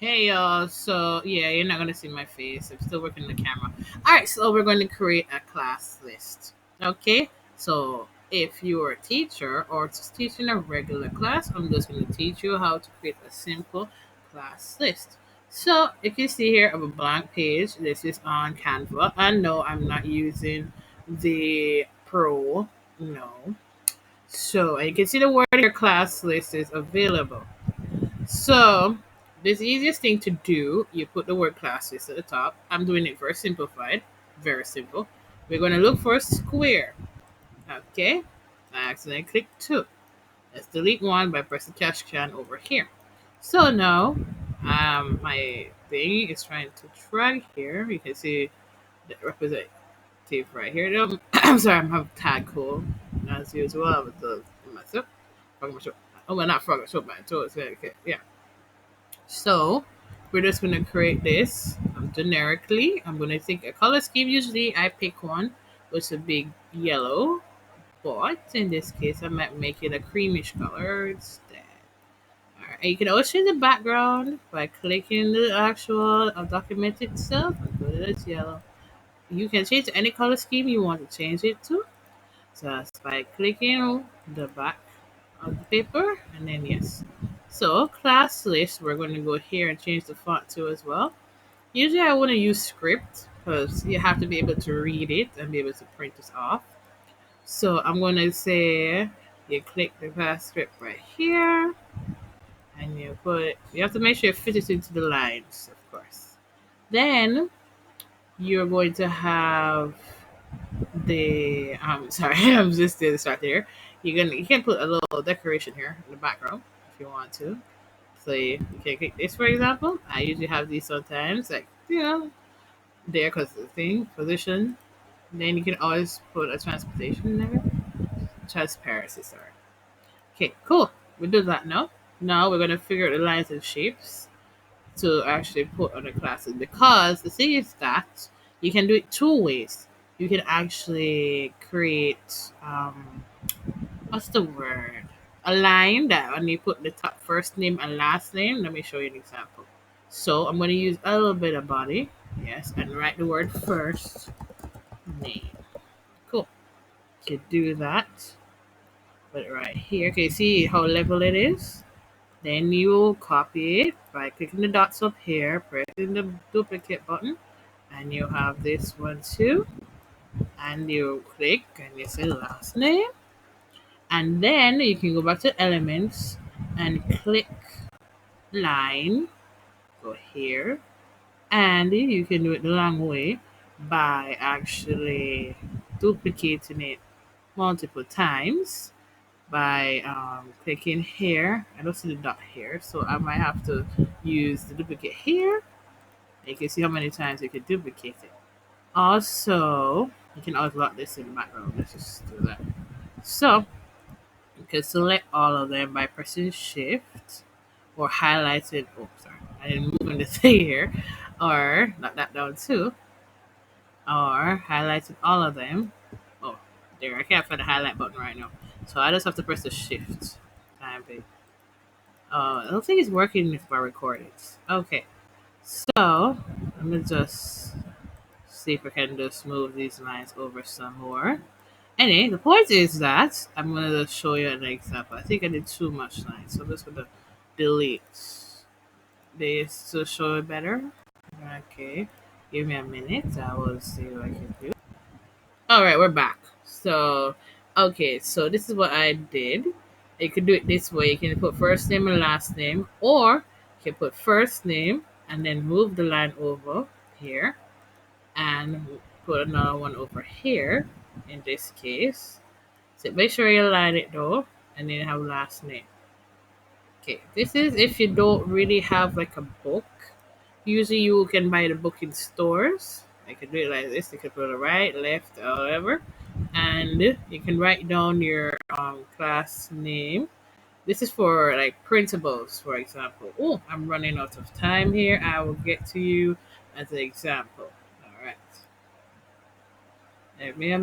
Hey y'all, so yeah, you're not gonna see my face. I'm still working the camera. Alright, so we're going to create a class list. Okay, so if you're a teacher or just teaching a regular class, I'm just gonna teach you how to create a simple class list. So if you see here, I have a blank page. This is on Canva. And no, I'm not using the Pro. No. So you can see the word your class list is available. So, this easiest thing to do, you put the word classes at the top. I'm doing it very simplified, very simple. We're going to look for a square. Okay, I accidentally click two. Let's delete one by pressing cash can over here. So now, my thing is trying to drag here. You can see the representative right here. I'm sorry, I'm having tag cool as usual with the myself. Oh, well, not frog, so my toes. Okay, yeah. So we're just going to create this generically. I'm going to take a color scheme. Usually I pick one with a big yellow, but in this case I might make it a creamish color instead. Alright, you can always change the background by clicking the actual document itself and put it as yellow. You can change any color scheme you want to change it to. Just by clicking the back of the paper and then yes. So class list, we're going to go here and change the font to as well. Usually I want to use script because you have to be able to read it and be able to print this off. So I'm going to say you click the class script right here and you have to make sure you fit it into the lines, of course. Then you're going to have the sorry, I'm just did start there. You can put a little decoration here in the background if you want to. So you can click this for example. I usually have these sometimes, like there because the thing position. Then you can always put a transportation there. Transparency, sorry. Okay, cool. We do that now. Now we're gonna figure out the lines and shapes to actually put on the classes because the thing is that you can do it two ways. You can actually create what's the word? A line that when you put the top first name and last name. Let me show you an example. So I'm going to use a little bit of body, yes, and write the word first name. Cool. You can do that. Put it right here. Okay, see how level it is? Then you copy it by clicking the dots up here, pressing the duplicate button, and you have this one too. And you click and you say last name. And then you can go back to elements and click line, go here, and you can do it the long way by actually duplicating it multiple times by clicking here. I don't see the dot here, so I might have to use the duplicate here. You can see how many times you can duplicate it. Also, you can always lock this in the background. Let's just do that. So you can select all of them by pressing shift or highlighting. Oh, sorry, I didn't move the thing here. Or knock that down too. Or highlighting all of them. Oh, there, I can't find the highlight button right now. So I just have to press the shift. Time big. I don't think it's working with my recordings. Okay, so let me just see if I can just move these lines over some more. Anyway, the point is that I'm gonna show you an example. I think I did too much lines, so I'm just gonna delete this to show it better. Okay, give me a minute. I will see what I can do. All right, we're back. So, okay, so this is what I did. You can do it this way. You can put first name and last name, or you can put first name and then move the line over here and put another one over here. In this case, so make sure you line it though, and then have last name. Okay, this is if you don't really have like a book. Usually you can buy the book in stores. I can do it like this. You can put it right, left, or whatever. And you can write down your class name. This is for like printables, for example. Oh, I'm running out of time here. I will get to you as an example. All right. Let me